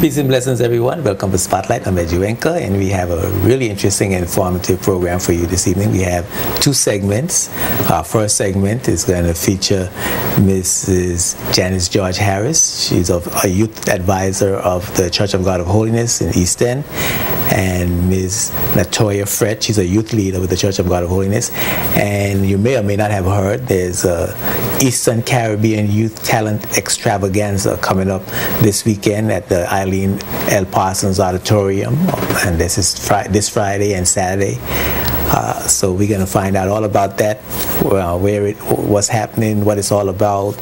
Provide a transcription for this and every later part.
Peace and blessings, everyone. Welcome to Spotlight. I'm Edjuenka, and we have a really interesting and informative program for you this evening. We have two segments. Our first segment is going to feature Mrs. Janice George Harris. She's a youth advisor of the Church of God of Holiness in East End. And Ms. Natoya Fred, she's a youth leader with the Church of God of Holiness. And you may or may not have heard, there's a Eastern Caribbean Youth Talent Extravaganza coming up this weekend at the Eileen L. Parsons Auditorium. And this is this Friday and Saturday. So we're going to find out all about that, what's happening, what it's all about,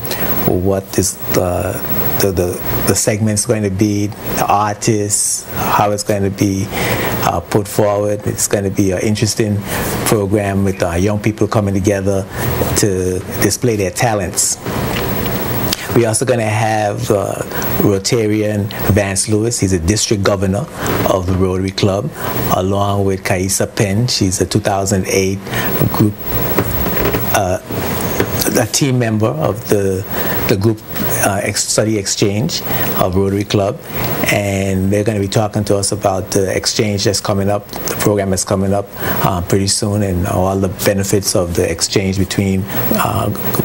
what is the segment's going to be, the artists, how it's going to be put forward. It's going to be an interesting program with young people coming together to display their talents. We're also going to have Rotarian Vance Lewis. He's a district governor of the Rotary Club, along with Kaisa Penn. She's a 2008 group, a team member of the group study exchange of Rotary Club, and they're going to be talking to us about the exchange that's coming up, the program that's coming up pretty soon, and all the benefits of the exchange between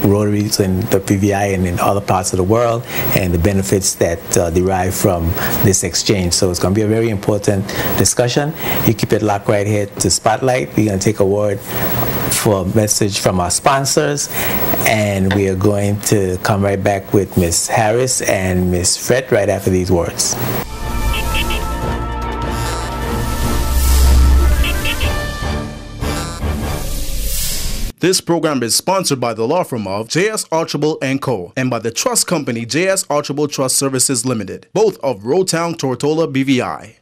Rotaries and the PVI and in other parts of the world, and the benefits that derive from this exchange. So it's going to be a very important discussion. You keep it locked right here to Spotlight. We're going to take a word for a message from our sponsors, and we are going to come right back with Ms. Harris and Ms. Fred right after these words. This program is sponsored by the law firm of J.S. Archibald & Co. and by the trust company J.S. Archibald Trust Services Limited, both of Rotown, Tortola, BVI.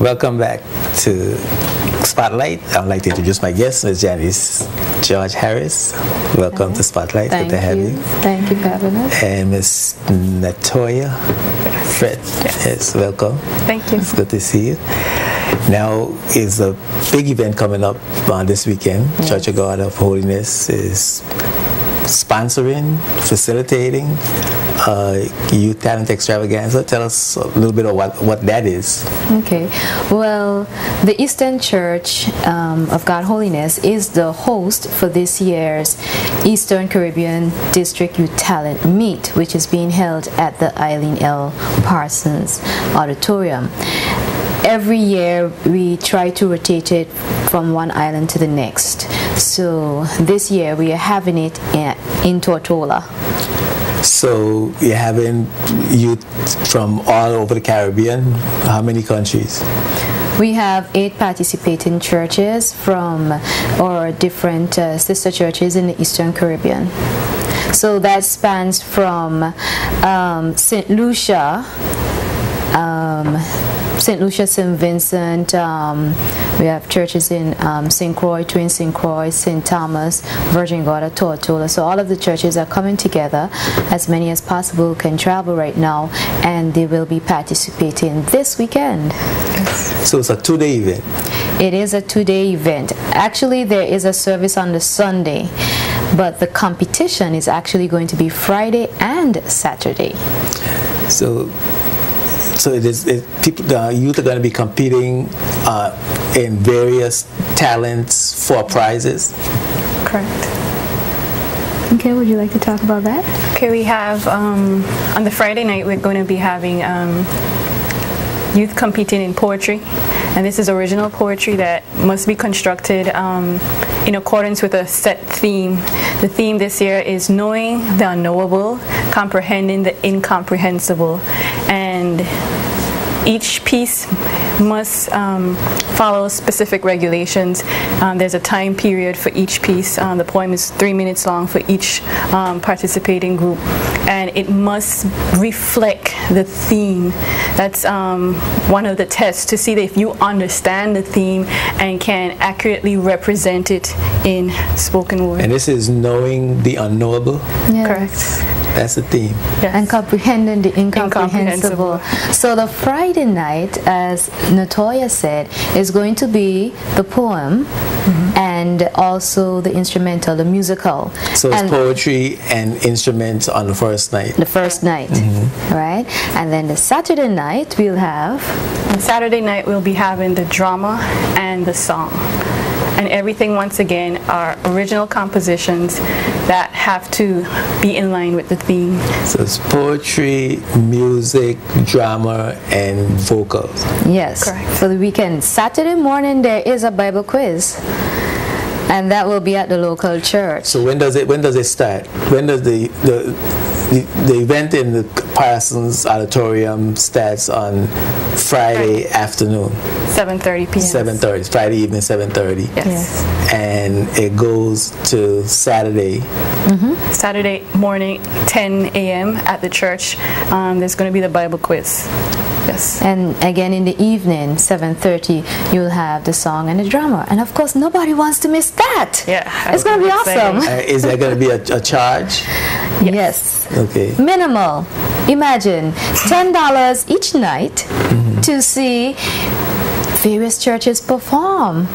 Welcome back to Spotlight. I would like to introduce my guest, Ms. Janice George Harris. Welcome to Spotlight. Good to have you. Thank you for having us. And Ms. Natoya Fred. Yes, welcome. Thank you. It's good to see you. Now is a big event coming up this weekend. Yes. Church of God of Holiness is sponsoring, facilitating Youth Talent Extravaganza. Tell us a little bit of what that is. Okay. Well, the Eastern Church of God Holiness is the host for this year's Eastern Caribbean District Youth Talent Meet, which is being held at the Eileen L. Parsons Auditorium. Every year we try to rotate it from one island to the next. So this year we are having it in Tortola. So you're having youth from all over the Caribbean. How many countries? We have 8 participating churches from our different sister churches in the Eastern Caribbean. So that spans from St. Lucia, St. Vincent, we have churches in St. Croix, Twin St. Croix, St. Thomas, Virgin Gorda, Tortola. So all of the churches are coming together. As many as possible can travel right now, and they will be participating this weekend. Yes. So it's a 2-day event? It is a 2-day event. Actually, there is a service on the Sunday, but the competition is actually going to be Friday and Saturday. So people, the youth are going to be competing in various talents for prizes? Correct. Okay, would you like to talk about that? Okay, we have, on the Friday night, we're going to be having youth competing in poetry. And this is original poetry that must be constructed in accordance with a set theme. The theme this year is knowing the unknowable, comprehending the incomprehensible. And each piece must follow specific regulations. There's a time period for each piece. The poem is 3 minutes long for each participating group, and it must reflect the theme. That's one of the tests to see that if you understand the theme and can accurately represent it in spoken word. And this is knowing the unknowable? Yes. Correct. That's the theme. Yes. And comprehending the incomprehensible. So the Friday night, as Natoya said, is going to be the poem and also the instrumental, the musical. So it's and poetry and instruments on the first night. the first night, right? And then the Saturday night we'll have. On Saturday night, we'll be having the drama and the song. And everything, once again, are original compositions that have to be in line with the theme. So it's poetry, music, drama, and vocals. Yes, Correct. for the weekend. Saturday morning there is a Bible quiz, and that will be at the local church. So when does it start? When does the event in the Parsons Auditorium starts on Friday afternoon, 7:30 p.m. 7:30. Friday evening, 7:30. Yes. And it goes to Saturday. Saturday morning, 10 a.m. at the church. There's going to be the Bible quiz. Yes. And again in the evening, 7:30, you'll have the song and the drama. And of course, nobody wants to miss that. Yeah. It's going to be awesome. Is there going to be a charge? Yes. Okay. Minimal. Imagine $10 each night to see various churches perform.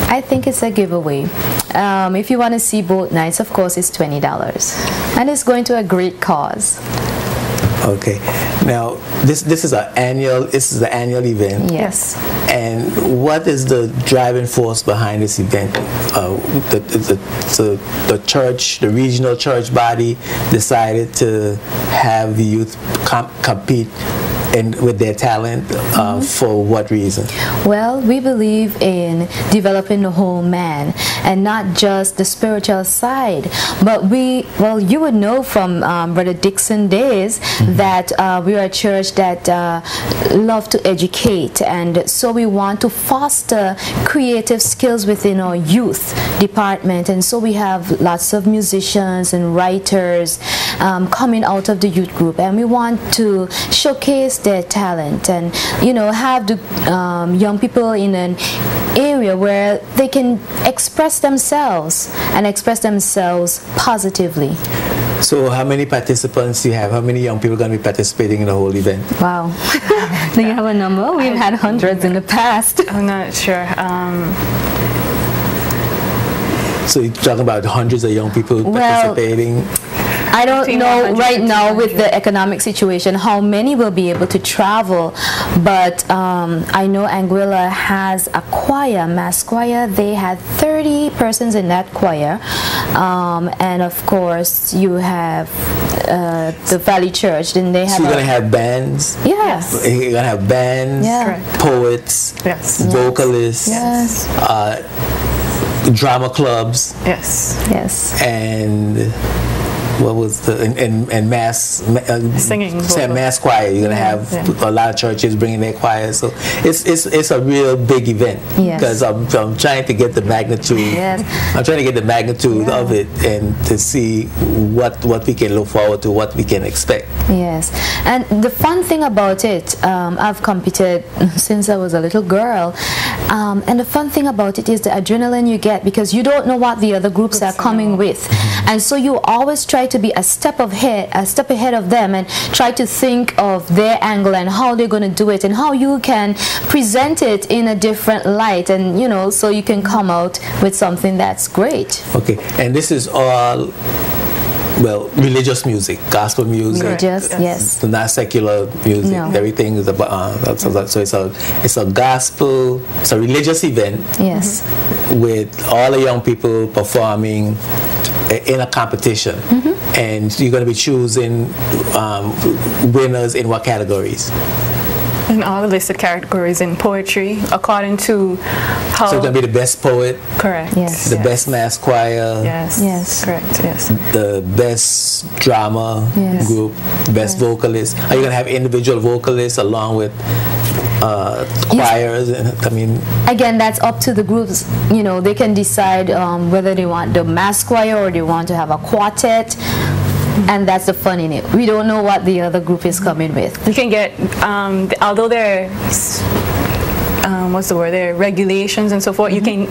I think it's a giveaway. If you want to see both nights, of course, it's $20. And it's going to a great cause. Okay. Now, this is the annual event. Yes. And what is the driving force behind this event? The church, the regional church body, decided to have the youth compete with their talent. For what reason? Well, we believe in developing the whole man and not just the spiritual side. But you would know from Brother Dixon days that we are a church that love to educate, and so we want to foster creative skills within our youth department. And so we have lots of musicians and writers coming out of the youth group, and we want to showcase their talent and have the young people in an area where they can express themselves and express themselves positively. So how many participants do you have? How many young people are going to be participating in the whole event? Wow. Do you have a number? We've had hundreds in the past. I'm not sure. So you're talking about hundreds of young people participating? I don't Between know 100 right and now with 200. the economic situation how many will be able to travel, but I know Anguilla has a choir, mass choir. They had 30 persons in that choir, and of course you have the Valley Church. Then they have. So you're going to have bands? Yes. You're going to have bands, Yeah. Correct. poets, Yes. vocalists, Yes. drama clubs, Yes. Yes. and what was the and mass Singing mass choir. You're gonna have a lot of churches bringing their choirs, so it's a real big event. Yes. Because I'm trying to get the magnitude. Yes. I'm trying to get the magnitude Yeah. of it and to see what we can look forward to, what we can expect. Yes, and the fun thing about it, I've competed since I was a little girl, and the fun thing about it is the adrenaline you get because you don't know what the other groups are coming with, and so you always try to be a step ahead of them and try to think of their angle and how they're going to do it and how you can present it in a different light, and so you can come out with something that's great. Okay, and this is all religious music, gospel music. Religious, yes. Not secular music. No. Everything is about. So it's a gospel. It's a religious event. Yes. With all the young people performing in a competition, and you're going to be choosing winners in what categories? In all the listed categories in poetry, according to how. So it's going to be the best poet, Correct. Yes. the best mass choir, Yes. Yes. Correct. Yes. the best drama Yes. group, best vocalist. Are you going to have individual vocalists along with choirs. Again, that's up to the groups. They can decide whether they want the mass choir or they want to have a quartet. And that's the fun in it. We don't know what the other group is coming with. You can get, although there are regulations and so forth, you can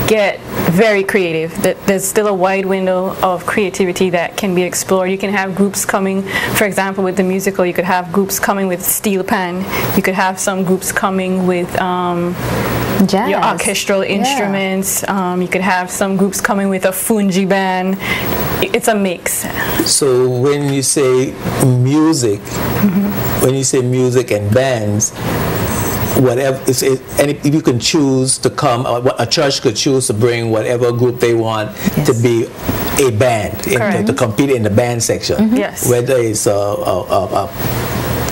get very creative. There's still a wide window of creativity that can be explored. You can have groups coming, for example, with the musical, you could have groups coming with steel pan. You could have some groups coming with jazz. Your orchestral instruments. You could have some groups coming with a fungi band. It's a mix. So when you say music, when you say music and bands, whatever, if you can choose to come, a church could choose to bring whatever group they want to be a band, to compete in the band section. Yes. Whether it's a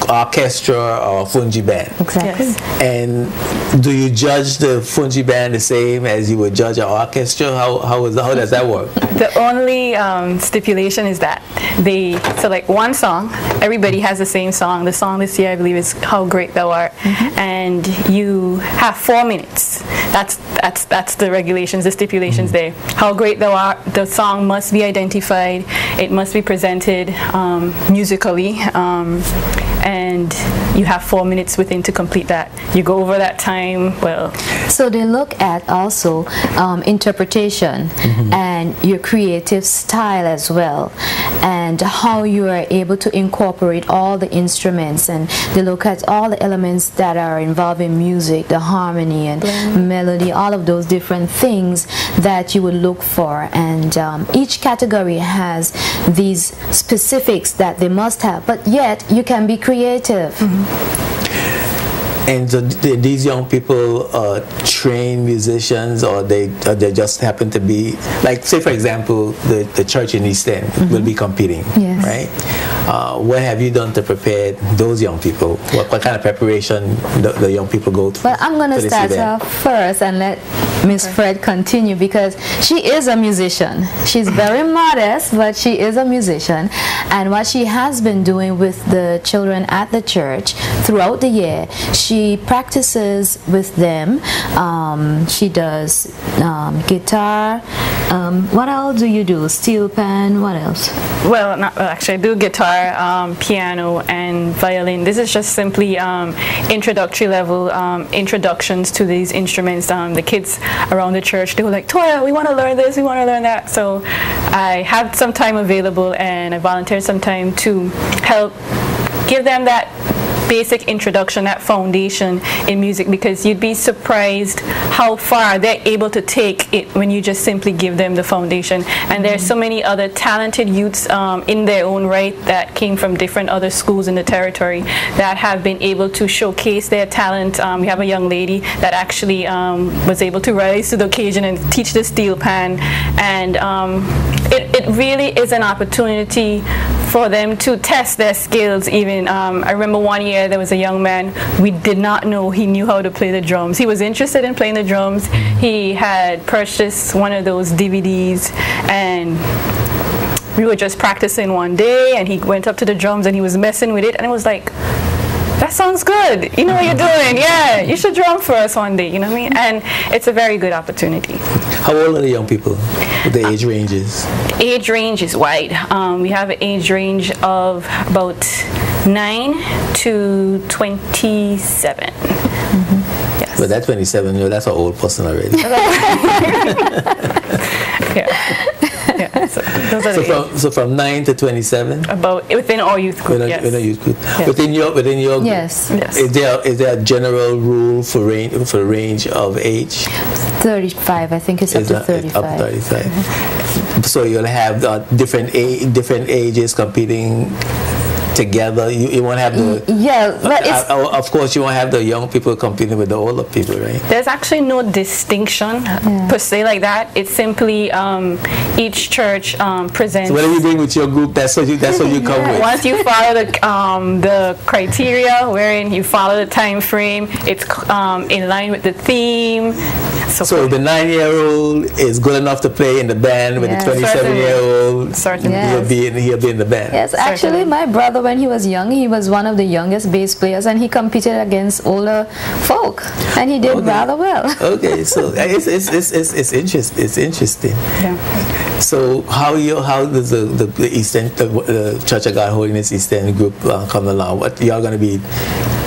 orchestra or fungi band. Exactly. Yes. And do you judge the fungi band the same as you would judge an orchestra? How does that work? The only stipulation is that they select one song. Everybody has the same song. The song this year, I believe, is "How Great Thou Art," and you have 4 minutes. That's the regulations, the stipulations there. How great thou art. The song must be identified. It must be presented musically. And you have 4 minutes within to complete that. You go over that time, So they look at also interpretation and your creative style as well, and how you are able to incorporate all the instruments, and they look at all the elements that are involved in music, the harmony and melody, all of those different things that you would look for. And each category has these specifics that they must have, but yet you can be creative. And so these young people trained musicians, or they just happen to be, like, say for example, the church in East End will be competing, right? What have you done to prepare those young people? What kind of preparation the young people go through? Well, I'm going to start off first and let Miss Fred continue, because she is a musician. She's very modest, but she is a musician. And what she has been doing with the children at the church throughout the year, she practices with them. She does guitar. What else do you do? Steel pan, what else? Well, actually, I do guitar, piano, and violin. This is just simply introductory level introductions to these instruments. The kids around the church, they were like, "Toya, we want to learn this, we want to learn that." So I had some time available, and I volunteered some time to help give them that basic introduction, that foundation in music, because you'd be surprised how far they're able to take it when you just simply give them the foundation. And there's so many other talented youths in their own right that came from different other schools in the territory that have been able to showcase their talent. We have a young lady that actually was able to rise to the occasion and teach the steel pan, and it really is an opportunity for them to test their skills. Even I remember one year there was a young man, we did not know he knew how to play the drums. He was interested in playing the drums. He had purchased one of those DVDs, and we were just practicing one day, and he went up to the drums and he was messing with it, and it was like, that sounds good. You know what you're doing. Yeah, you should drum for us one day. You know what I mean? And it's a very good opportunity. How old are the young people? What the age ranges? Age range is wide. We have an age range of about 9 to 27. Yes. But that 27, that's an old person already. Yeah. So from 9 to 27? About within our youth group, yes. Within a youth group. Yes. Within your group? Yes. Is there a general rule for range of age? 35, I think it's up to 35. Up to 35. So you'll have different ages competing together. You won't have the but of course you won't have the young people competing with the older people, right? There's actually no distinction per se like that. It's simply each church presents. So what are you doing with your group? That's what you come with. Once you follow the criteria, wherein you follow the time frame, it's in line with the theme. So the 9-year-old is good enough to play in the band with Yes. the 27-year-old. Certainly. Yes. He'll be in the band. Yes, actually, my brother, when he was young, he was one of the youngest bass players, and he competed against older folk, and he did rather well. Okay, so it's interesting. Yeah. So how does the Eastern the Church of God Holiness Eastern group come along? What y'all gonna be?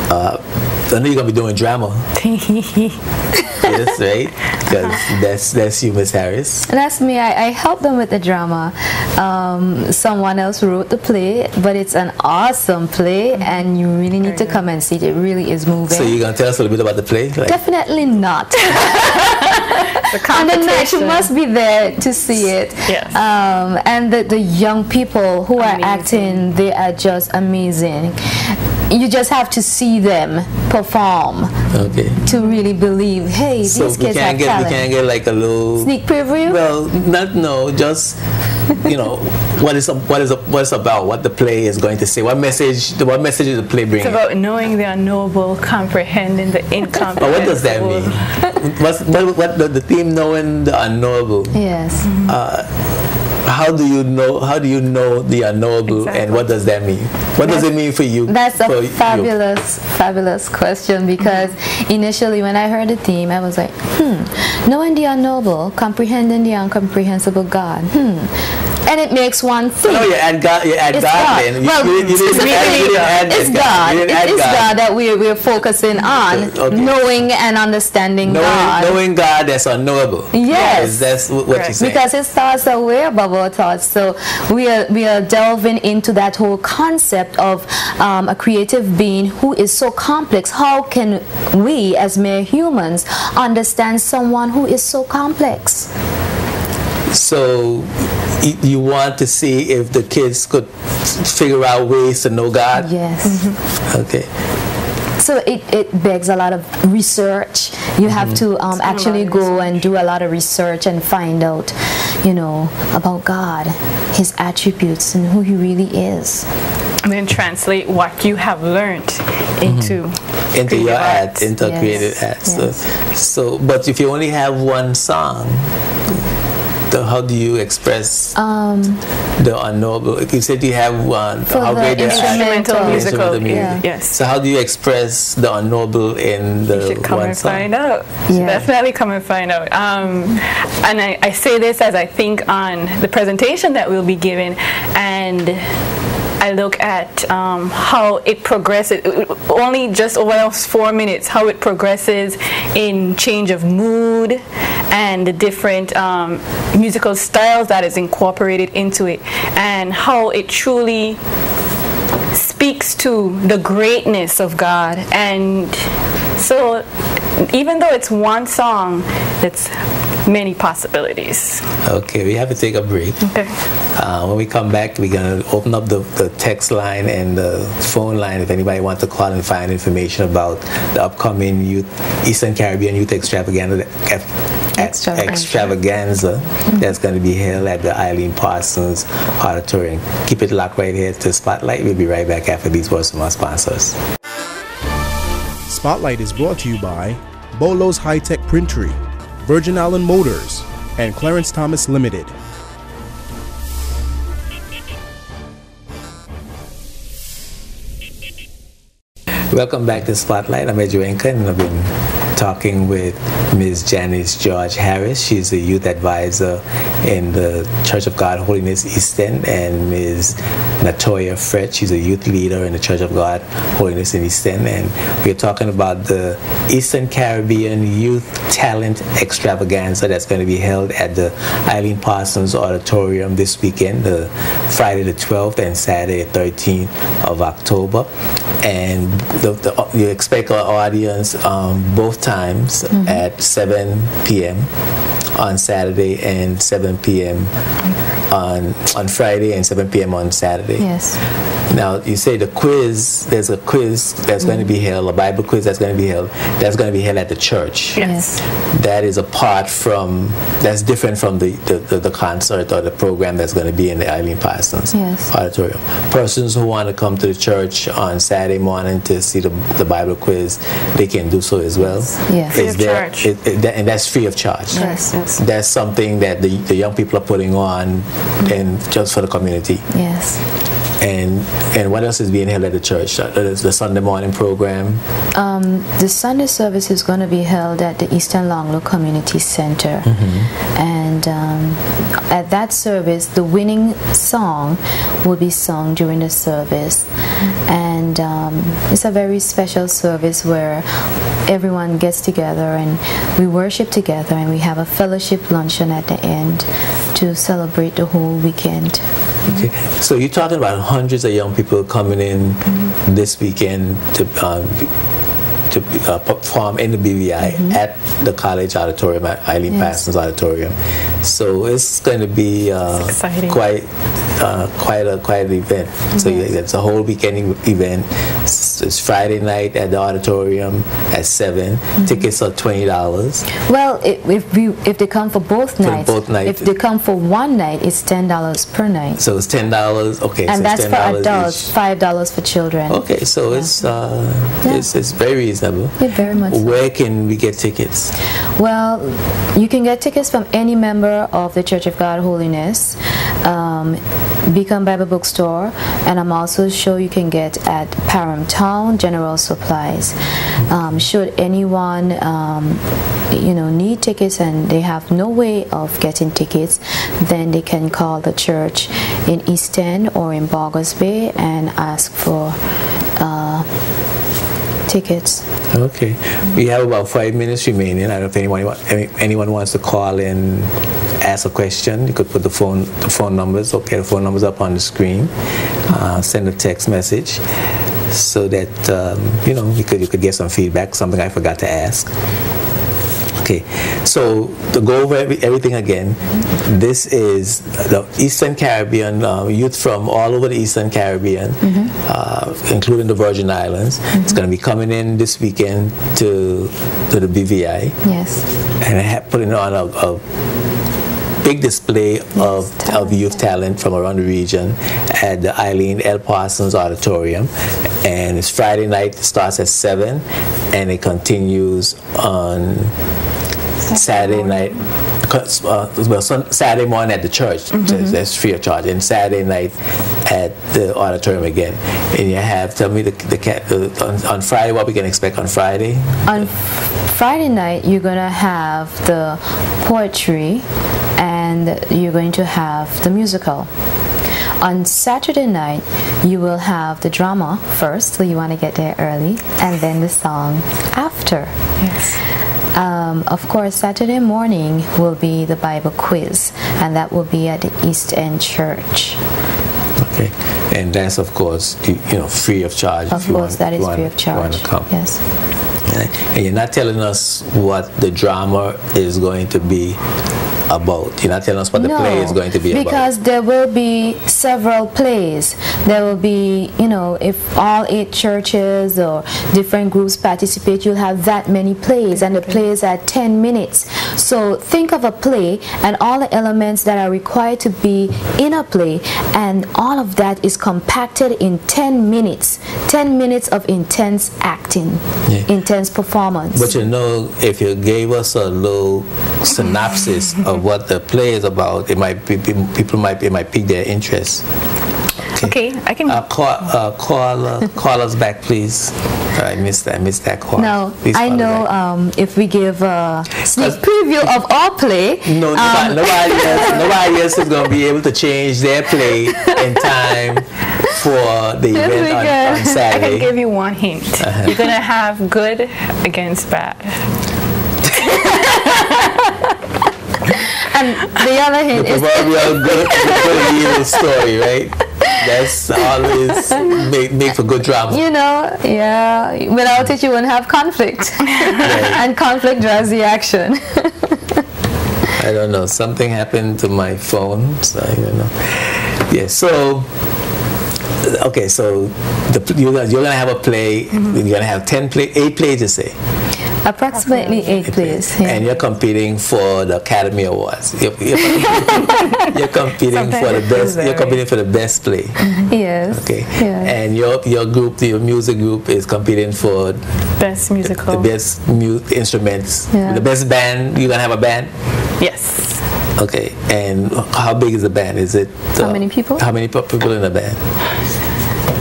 I know you're gonna be doing drama. Yes, right? Because that's you, Miss Harris. That's me. I helped them with the drama. Someone else wrote the play, but it's an awesome play, and you really need to come and see it. It really is moving. So you're gonna tell us a little bit about the play? Like, Definitely not. The And the night you competition. must be there to see it. Yes. And the young people who are Amazing. acting, they are just amazing. You just have to see them perform okay. to really believe, hey, So these we kids have can't talent. get like a little Sneak preview? Well, just what it's about, what the play is going to say, what message is the play bringing? It's about knowing the unknowable, comprehending the incomprehensible. But what does that mean? What the theme, knowing the unknowable? Yes. How do you know the unknowable, Exactly. and what does that mean? What does it mean for you? That's for a you? fabulous question, because initially when I heard the theme, I was like, knowing the unknowable, comprehending the incomprehensible God. And it makes one think. No, you add God. It's God. God. Then. Well, You didn't add it's God. God. You didn't It add is God that we're focusing on, Okay. knowing and understanding God. Knowing God, that's unknowable. Yes. That's what Correct. you're saying. Because his thoughts are way above our thoughts, so we are delving into that whole concept of a creative being who is so complex. How can we, as mere humans, understand someone who is so complex? So you want to see if the kids could figure out ways to know God? Yes. Okay. So it begs a lot of research. You have to actually go and do a lot of research and find out, about God, his attributes, and who he really is. And then translate what you have learned into Your art. ads, into Yes. creative ads. Yes. So, but if you only have one song, how do you express the unknowable? If you said you have one, For how the great the Instrumental, musical. Yeah. Yes. So how do you express the unknowable in the You should come one and song? find out. Yeah. Definitely come and find out. And I say this as I think on the presentation that we'll be giving, and I look at how it progresses, only just over those 4 minutes, how it progresses in change of mood and the different musical styles that is incorporated into it, and how it truly speaks to the greatness of God. And so even though it's one song, it's many possibilities. Okay, we have to take a break. Okay. When we come back, we're going to open up the text line and the phone line if anybody wants to call and find information about the upcoming Eastern Caribbean Youth Extravaganza that's going to be held at the Eileen Parsons Auditorium. Keep it locked right here to Spotlight. We'll be right back after these words from our sponsors. Spotlight is brought to you by Bolo's High Tech Printery, Virgin Island Motors, and Clarence Thomas Limited. Welcome back to Spotlight. I'm Edjuenka, and I've been talking with Ms. Janice George Harris. She's a youth advisor in the Church of God Holiness East End, and Ms. Natoya Fred. She's a youth leader in the Church of God Holiness in East End, and we're talking about the Eastern Caribbean Youth Talent Extravaganza that's going to be held at the Eileen Parsons Auditorium this weekend, the Friday the 12th and Saturday the 13th of October. And you expect our audience both times at 7 p.m. on Saturday and 7 p.m. on Friday and 7 p.m. on Saturday. Yes. Now, you say the quiz, there's a quiz that's going to be held, a Bible quiz that's going to be held at the church. Yes. That is apart from, that's different from the concert or the program that's going to be in the Eileen Parsons auditorium. Persons who want to come to the church on Saturday morning to see the Bible quiz, they can do so as well. Yes. Free of charge. And that's free of charge. Yes. That's something that the young people are putting on and just for the community. Yes. And what else is being held at the church? The Sunday morning program? The Sunday service is going to be held at the Eastern Longlow Community Center. And at that service, the winning song will be sung during the service. And it's a very special service where everyone gets together and we worship together, and we have a fellowship luncheon at the end to celebrate the whole weekend. Okay. So you're talking about hundreds of young people coming in this weekend to perform in the BVI at the college auditorium, at Eileen Parsons Auditorium. So it's going to be quite an event. So it's a whole weekend event. It's Friday night at the auditorium at 7. Tickets are $20. Well, if they come for both nights, if they come for one night, it's $10 per night. So it's $10. Okay, and so that's it's for $10 adults, each. $5 for children. Okay, so it's very reasonable. Yeah, very much. Where can we get tickets? Well, you can get tickets from any member of the Church of God Holiness, Beacon Bible Bookstore, and I'm also sure you can get at Parham Town General Supplies. Should anyone need tickets and they have no way of getting tickets, then they can call the church in East End or in Boggers Bay and ask for tickets. Okay, we have about 5 minutes remaining. I don't know if anyone wants to call in, ask a question. You could put the phone numbers. Okay, the phone numbers up on the screen. Send a text message so that you could get some feedback. Something I forgot to ask. Okay, so to go over everything again, this is the Eastern Caribbean, youth from all over the Eastern Caribbean, including the Virgin Islands. It's going to be coming in this weekend to the BVI. Yes. And putting on a big display of youth talent from around the region at the Eileen L. Parsons Auditorium. And it's Friday night, it starts at 7, and it continues on Saturday night. Saturday morning at the church, that's free of charge, and Saturday night at the auditorium again. And you have, tell me on Friday, what we can expect on Friday? On Friday night, you're going to have the poetry and you're going to have the musical. On Saturday night, you will have the drama first, so you want to get there early, and then the song after. Yes. Of course, Saturday morning will be the Bible quiz, and that will be at the East End Church. Okay, and that's of course free of charge. Of course, that is free of charge. Want to come. Yes. And you're not telling us what the drama is going to be about. You're not telling us what the play is going to be about. Because there will be several plays. There will be, if all 8 churches or different groups participate, you'll have that many plays, and the plays are 10 minutes. So think of a play and all the elements that are required to be in a play, and all of that is compacted in 10 minutes. 10 minutes of intense acting, intense performance. But if you gave us a little synopsis of what the play is about, it might pique their interest. Okay, I can call us back, please. I missed that call. No, I know. If we give a sneak preview of our play, nobody else is going to be able to change their play in time for the event on Saturday. I can give you one hint. You're going to have good against bad. And the other hint is proverbial good evil story, right? That's always make for good drama. Without it you won't have conflict. And conflict drives the action. I don't know, something happened to my phone, so I don't know. Yeah, so Okay, so you're gonna have a play. You're gonna have 8 plays, you say. Approximately 8 plays. Yeah. And you're competing for the Academy Awards. You're competing for the best. You're competing for the best play. Yes. Okay. Yes. And your group, your music group, is competing for Best musical. the best instruments. Yeah. The best band. You're gonna have a band. Yes. Okay. And how big is the band? Is it? How many people? How many people in the band?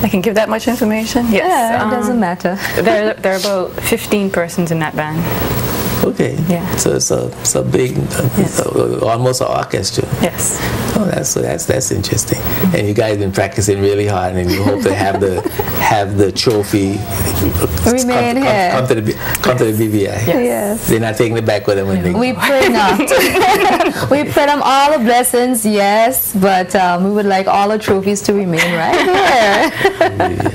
I can give that much information? Yes. Yeah, it doesn't matter. There are about 15 persons in that band. Okay. Yeah. So it's a big, Yes. almost an orchestra. Yes. Oh, that's interesting. And you guys been practicing really hard, and you hope to have the trophy. Remain here. Come to the BVI. Yes. They're not taking it back with them when they go. We pray not. We pray them all the blessings, yes, but we would like all the trophies to remain right here.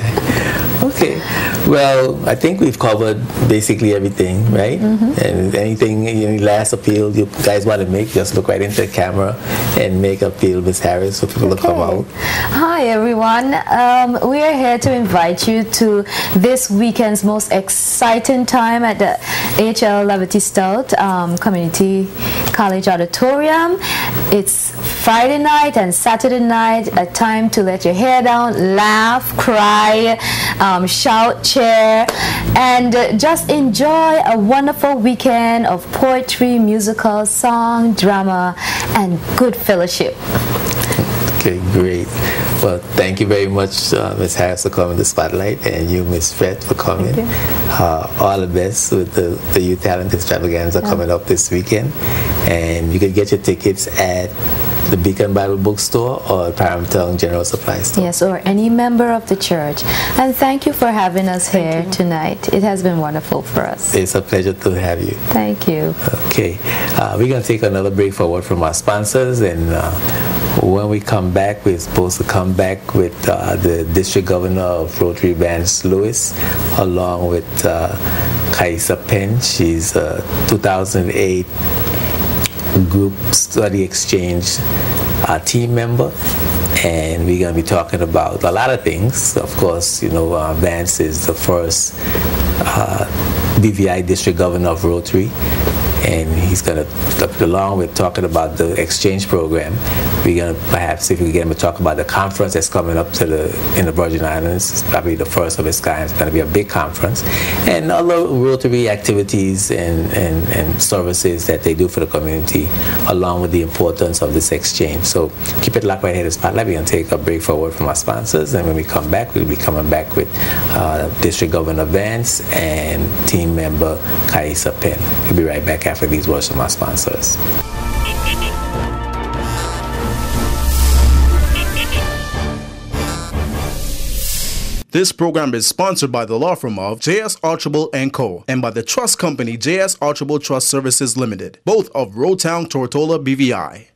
Okay. Well, I think we've covered basically everything, right? And any last appeal you guys want to make, just look right into the camera and make appeal, Ms. Harris, for people to come out. Hi, everyone. We are here to invite you to this weekend's most exciting time at the H.L. Lavity Stout Community College Auditorium. It's Friday night and Saturday night, a time to let your hair down, laugh, cry, shout, cheer, and just enjoy a wonderful weekend of poetry, musical, song, drama, and good fellowship. Okay, great. Well, thank you very much, Ms. Harris, for coming to Spotlight, and you, Ms. Fred, for coming. All the best with the Youth Talent Extravaganza coming up this weekend. And you can get your tickets at the Beacon Bible Bookstore or Paramount General Supply Store. Yes, or any member of the church. And thank you for having us here tonight. It has been wonderful for us. It's a pleasure to have you. Thank you. Okay, we're going to take another break for a word from our sponsors, and when we come back, we're supposed to come back with the District Governor of Rotary, Vance Lewis, along with Kaisa Penn. She's a 2008 Group Study Exchange team member, and we're going to be talking about a lot of things. Of course, you know, Vance is the first BVI District Governor of Rotary, and he's going to, along with talking about the exchange program, we're going to perhaps see if we can get him to talk about the conference that's coming up in the Virgin Islands. It's probably the first of its kind. It's going to be a big conference, and other Rotary activities and services that they do for the community, along with the importance of this exchange. So keep it locked right here to Spotlight. We're going to take a break for a word from our sponsors, and when we come back, we'll be coming back with District Governor Vance and team member Kaisa Penn. We'll be right back after these words from our sponsors. This program is sponsored by the law firm of J.S. Archibald & Co. and by the trust company J.S. Archibald Trust Services Limited, both of Rotown, Tortola, BVI.